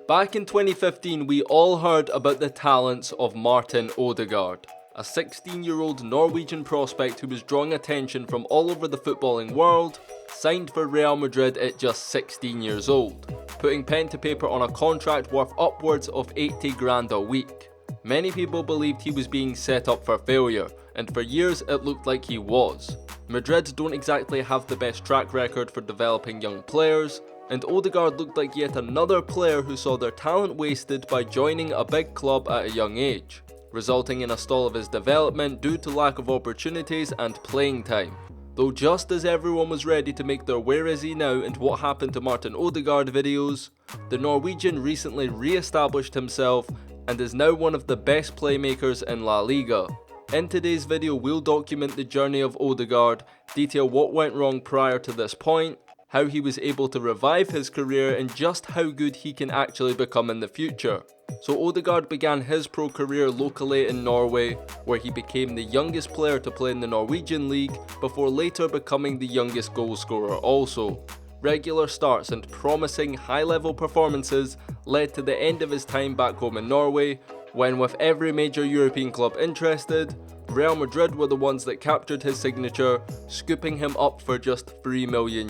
Back in 2015, we all heard about the talents of Martin Odeegard, a 16-year-old Norwegian prospect who was drawing attention from all over the footballing world, signed for Real Madrid at just 16 years old, putting pen to paper on a contract worth upwards of 80 grand a week. Many people believed he was being set up for failure, and for years it looked like he was. Madrid don't exactly have the best track record for developing young players, and Odegaard looked like yet another player who saw their talent wasted by joining a big club at a young age, resulting in a stall of his development due to lack of opportunities and playing time. Though just as everyone was ready to make their "Where is he now" and "What happened to Martin Odegaard" videos, the Norwegian recently re-established himself and is now one of the best playmakers in La Liga. In today's video, we'll document the journey of Odegaard, detail what went wrong prior to this point, how he was able to revive his career, and just how good he can actually become in the future. So Odegaard began his pro career locally in Norway, where he became the youngest player to play in the Norwegian league before later becoming the youngest goal scorer also. Regular starts and promising high-level performances led to the end of his time back home in Norway, when with every major European club interested, Real Madrid were the ones that captured his signature, scooping him up for just €3 million.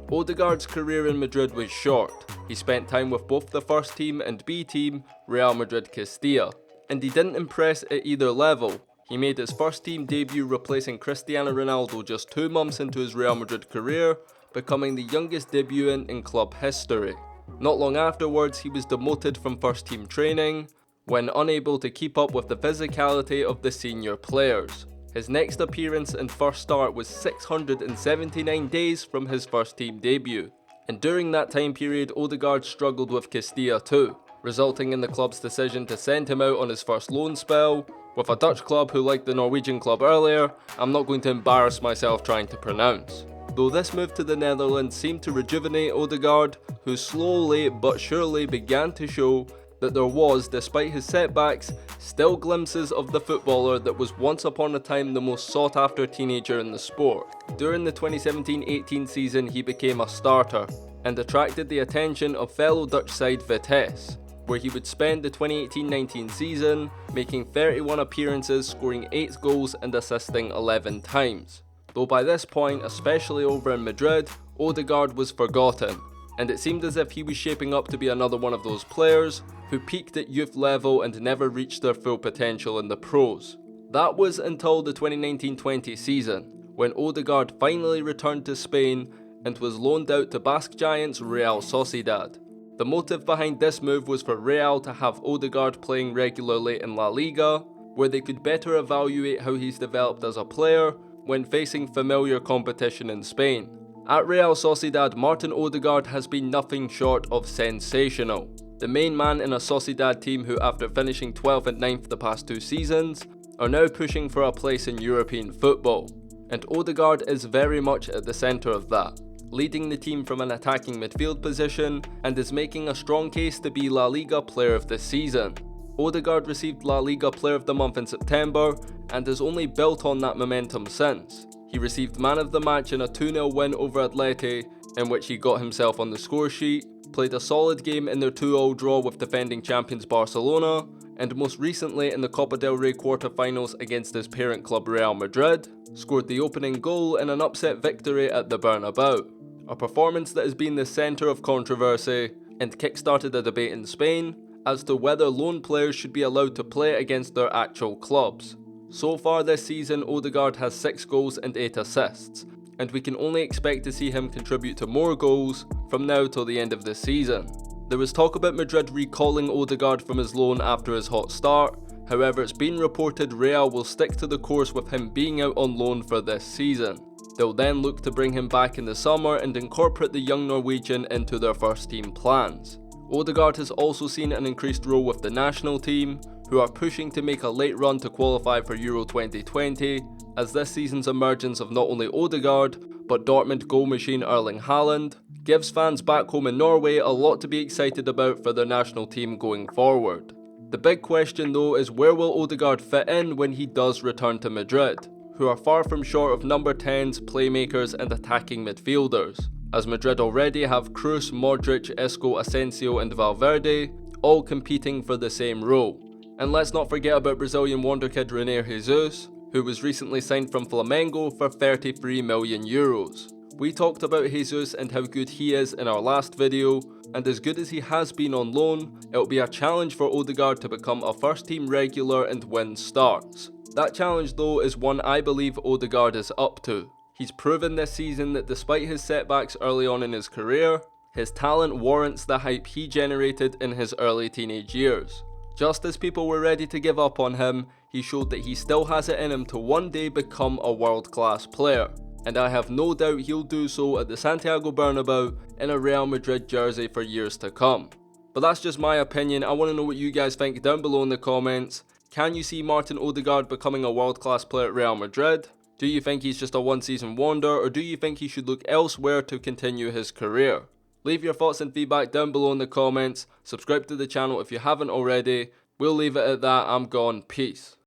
Odegaard's career in Madrid was short. He spent time with both the first team and B team, Real Madrid Castilla, and he didn't impress at either level. He made his first team debut replacing Cristiano Ronaldo just 2 months into his Real Madrid career, becoming the youngest debutant in club history. Not long afterwards, he was demoted from first team training, when unable to keep up with the physicality of the senior players. His next appearance and first start was 679 days from his first team debut, and during that time period Odegaard struggled with Castilla too, resulting in the club's decision to send him out on his first loan spell, with a Dutch club who, like the Norwegian club earlier, I'm not going to embarrass myself trying to pronounce. Though this move to the Netherlands seemed to rejuvenate Odegaard, who slowly but surely began to show that there was, despite his setbacks, still glimpses of the footballer that was once upon a time the most sought after teenager in the sport. During the 2017-18 season he became a starter, and attracted the attention of fellow Dutch side Vitesse, where he would spend the 2018-19 season, making 31 appearances, scoring 8 goals and assisting 11 times. Though by this point, especially over in Madrid, Odegaard was forgotten, and it seemed as if he was shaping up to be another one of those players who peaked at youth level and never reached their full potential in the pros. That was until the 2019-20 season, when Odegaard finally returned to Spain and was loaned out to Basque giants Real Sociedad. The motive behind this move was for Real to have Odegaard playing regularly in La Liga, where they could better evaluate how he's developed as a player when facing familiar competition in Spain. At Real Sociedad, Martin Odegaard has been nothing short of sensational. The main man in a Sociedad team who, after finishing 12th and 9th the past 2 seasons, are now pushing for a place in European football. And Odegaard is very much at the centre of that, leading the team from an attacking midfield position and is making a strong case to be La Liga Player of the Season. Odegaard received La Liga Player of the Month in September and has only built on that momentum since. He received Man of the Match in a 2-0 win over Atleti, in which he got himself on the score sheet, played a solid game in their 2-2 draw with defending champions Barcelona, and most recently in the Copa del Rey quarter-finals against his parent club Real Madrid, scored the opening goal in an upset victory at the Bernabeu. A performance that has been the centre of controversy and kick-started a debate in Spain as to whether loan players should be allowed to play against their actual clubs. So far this season, Odegaard has 6 goals and 8 assists, and we can only expect to see him contribute to more goals from now till the end of this season. There was talk about Madrid recalling Odegaard from his loan after his hot start, however it's been reported Real will stick to the course with him being out on loan for this season. They'll then look to bring him back in the summer and incorporate the young Norwegian into their first team plans. Odegaard has also seen an increased role with the national team, who are pushing to make a late run to qualify for Euro 2020, as this season's emergence of not only Odegaard, but Dortmund goal machine Erling Haaland, gives fans back home in Norway a lot to be excited about for their national team going forward. The big question though is, where will Odegaard fit in when he does return to Madrid, who are far from short of number 10s, playmakers and attacking midfielders. as Madrid already have Kroos, Modric, Isco, Asensio and Valverde, all competing for the same role. And let's not forget about Brazilian wonderkid René Jesus, who was recently signed from Flamengo for €33 million. We talked about Jesus and how good he is in our last video, and as good as he has been on loan, it'll be a challenge for Odegaard to become a first team regular and win starts. That challenge though is one I believe Odegaard is up to. He's proven this season that despite his setbacks early on in his career, his talent warrants the hype he generated in his early teenage years. Just as people were ready to give up on him, he showed that he still has it in him to one day become a world-class player. And I have no doubt he'll do so at the Santiago Bernabeu in a Real Madrid jersey for years to come. But that's just my opinion. I want to know what you guys think down below in the comments. Can you see Martin Odegaard becoming a world-class player at Real Madrid? Do you think he's just a one-season wonder, or do you think he should look elsewhere to continue his career? Leave your thoughts and feedback down below in the comments. Subscribe to the channel if you haven't already. We'll leave it at that. I'm gone. Peace.